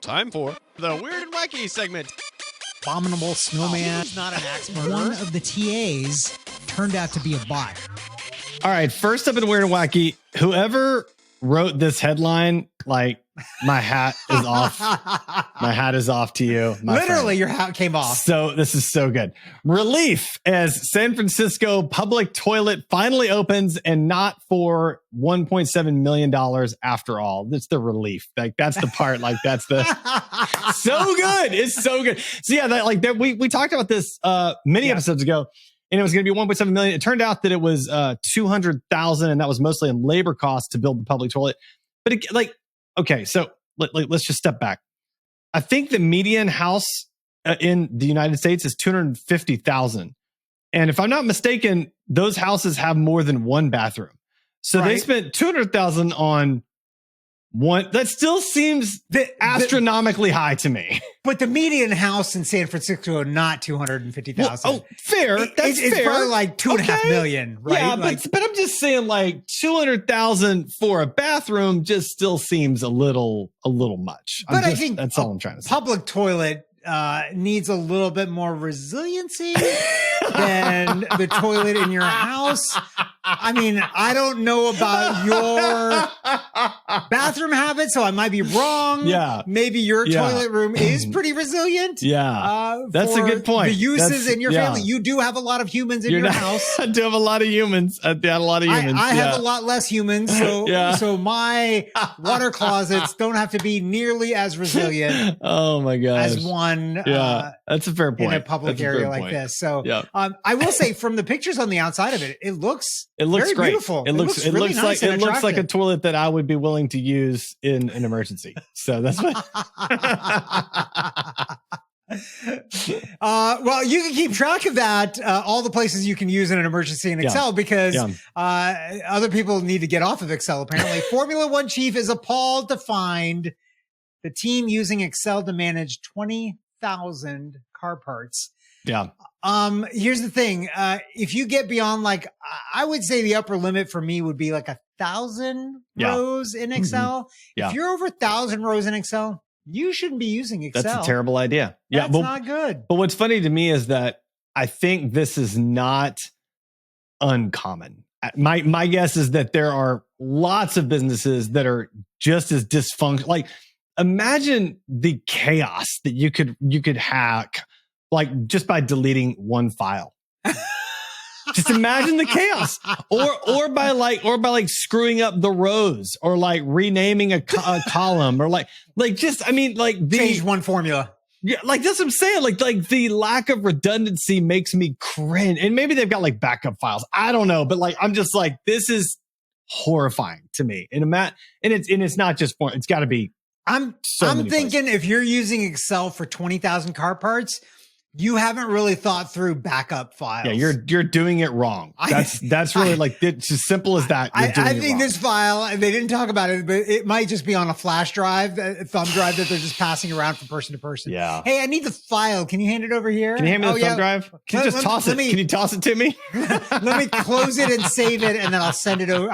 Time for the Weird and Wacky segment. Abominable snowman. He's not an axe murderer. One of the TAs turned out to be a bot. All right, first up in Weird and Wacky, whoever wrote this headline, like, my hat is off. My hat is off to you. Literally, friend. your hat came off. So this is so good. Relief as San Francisco public toilet finally opens, and not for $1.7 million after all. That's the relief. Like, that's the part. Like, that's the so good. It's so good. So yeah, we talked about this many episodes ago. And it was going to be 1.7 million. It turned out that it was 200,000, and that was mostly in labor costs to build the public toilet. But okay, so let's just step back. I think the median house in the United States is 250,000, and if I'm not mistaken, those houses have more than one bathroom. So They spent 200,000 on one. That still seems astronomically high to me. But the median house in San Francisco, not 250,000. Well, fair. That's it's fair. probably like 2.5 million, right? Yeah, but I'm just saying, like, 200,000 for a bathroom just still seems a little much. But I think that's all I'm trying to say. Public toilet needs a little bit more resiliency than the toilet in your house. I mean, I don't know about your bathroom habits, so I might be wrong. Yeah. Maybe your toilet room is pretty resilient. Yeah. That's a good point. The uses in your family. You do have a lot of humans in your house. I do have a lot of humans. I have a lot of humans. I have a lot less humans. So my water closets don't have to be nearly as resilient. Oh my gosh. As one. Yeah. That's a fair point. In a public area like this. So I will say, from the pictures on the outside of it, it looks very great. Beautiful. It looks really nice it looks like a toilet that I would be willing to use in an emergency. So that's what. Well, you can keep track of that. All the places you can use in an emergency in Excel, because other people need to get off of Excel. Apparently, Formula One chief is appalled to find the team using Excel to manage 20,000 car parts. Yeah. Here's the thing. If you get beyond, like, I would say the upper limit for me would be like 1,000 rows in Excel. Yeah. If you're over 1,000 rows in Excel, you shouldn't be using Excel. That's a terrible idea. That's not good. But what's funny to me is that I think this is not uncommon. My guess is that there are lots of businesses that are just as dysfunctional. Like, imagine the chaos that you could hack, like, just by deleting one file. Just imagine the chaos, or by screwing up the rows, or like renaming a column, or change one formula. Yeah, like, that's what I'm saying. Like the lack of redundancy makes me cringe. And maybe they've got like backup files. I don't know, but like, I'm just like, this is horrifying to me. And it's not just for, it's got to be. I'm thinking if you're using Excel for 20,000 car parts, you haven't really thought through backup files. Yeah, you're doing it wrong. That's really it's as simple as that. I think this file, they didn't talk about it, but it might just be on a flash drive, a thumb drive that they're just passing around from person to person. Yeah. Hey, I need the file. Can you hand it over here? Can you hand me the thumb drive? Can you just toss it? Can you toss it to me? Let me close it and save it, and then I'll send it over.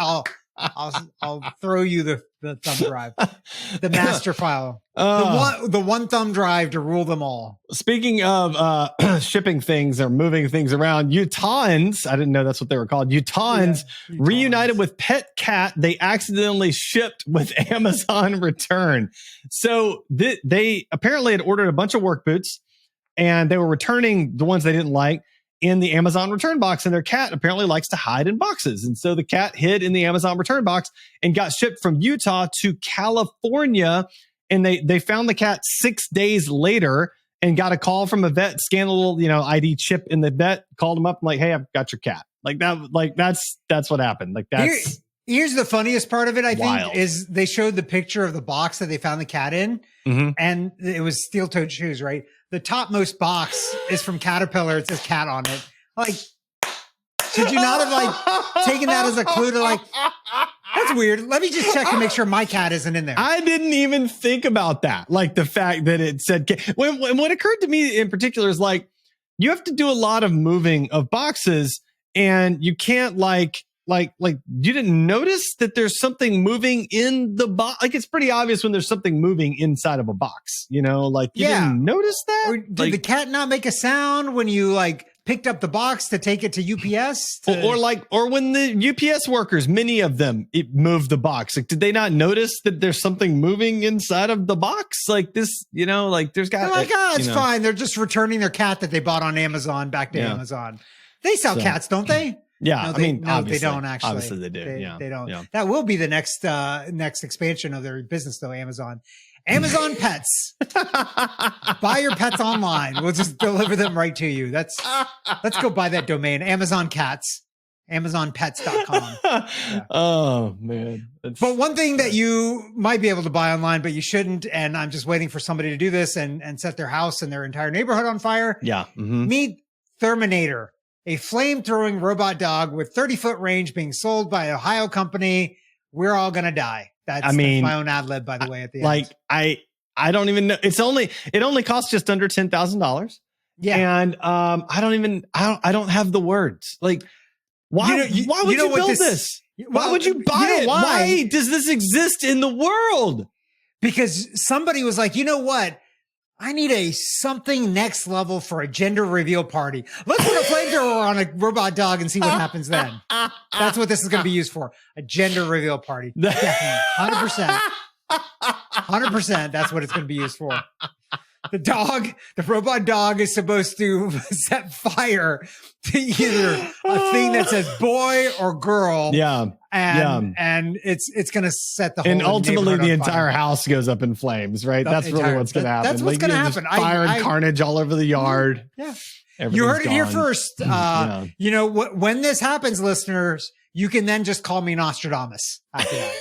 I'll throw you the thumb drive, the master file, the one thumb drive to rule them all. Speaking of shipping things or moving things around, Utahns, I didn't know that's what they were called. Utahns reunited with pet cat they accidentally shipped with Amazon return. So they apparently had ordered a bunch of work boots, and they were returning the ones they didn't like in the Amazon return box, and their cat apparently likes to hide in boxes. And so the cat hid in the Amazon return box and got shipped from Utah to California. And they found the cat 6 days later and got a call from a vet, scanned a little, ID chip in the vet, called him up and like, hey, I've got your cat. That's what happened. Like, that's here's the funniest part of it, I wild. think, is they showed the picture of the box that they found the cat in, and it was steel-toed shoes, right? The topmost box is from Caterpillar. It says cat on it. Like, should you not have taken that as a clue to that's weird. Let me just check to make sure my cat isn't in there. I didn't even think about that. Like, the fact that it said cat. What occurred to me in particular is, like, you have to do a lot of moving of boxes, and you can't like you didn't notice that there's something moving in the box? Like, it's pretty obvious when there's something moving inside of a box, you know, like you didn't notice that? Or did the cat not make a sound when you like picked up the box to take it to UPS? Or when the UPS workers, many of them, it moved the box. Like, did they not notice that there's something moving inside of the box? Like this, you know, like there's got. They're like, it's fine. They're just returning their cat that they bought on Amazon back to Amazon. They sell cats, don't they? Yeah, They don't actually. Obviously, they do. They don't. Yeah. That will be the next expansion of their business, though. Amazon Pets. Buy your pets online. We'll just deliver them right to you. Let's go buy that domain. Amazon Cats. AmazonPets.com. Yeah. Oh man! But one thing that you might be able to buy online, but you shouldn't, and I'm just waiting for somebody to do this and set their house and their entire neighborhood on fire. Yeah. Mm-hmm. Meet Terminator, a flame-throwing robot dog with 30-foot range being sold by an Ohio company. We're all gonna die. That's my own ad lib, by the way. At the end, I don't even know. It only costs just under $10,000. Yeah, and I don't have the words. Like, why would you build this? Why would you buy it? Why does this exist in the world? Because somebody was like, you know what? I need a something next level for a gender reveal party. Let's put a flamethrower on a robot dog and see what happens then. That's what this is going to be used for. A gender reveal party. Definitely. 100%. 100%. That's what it's going to be used for. The robot dog is supposed to set fire to either a thing that says boy or girl. Yeah. And it's going to set the whole and ultimately the entire fire. House goes up in flames, right? That's really what's going to happen. That's what's going to happen. Fire and carnage all over the yard. Yeah. You heard it here first. You know, when this happens, listeners, you can then just call me Nostradamus after that.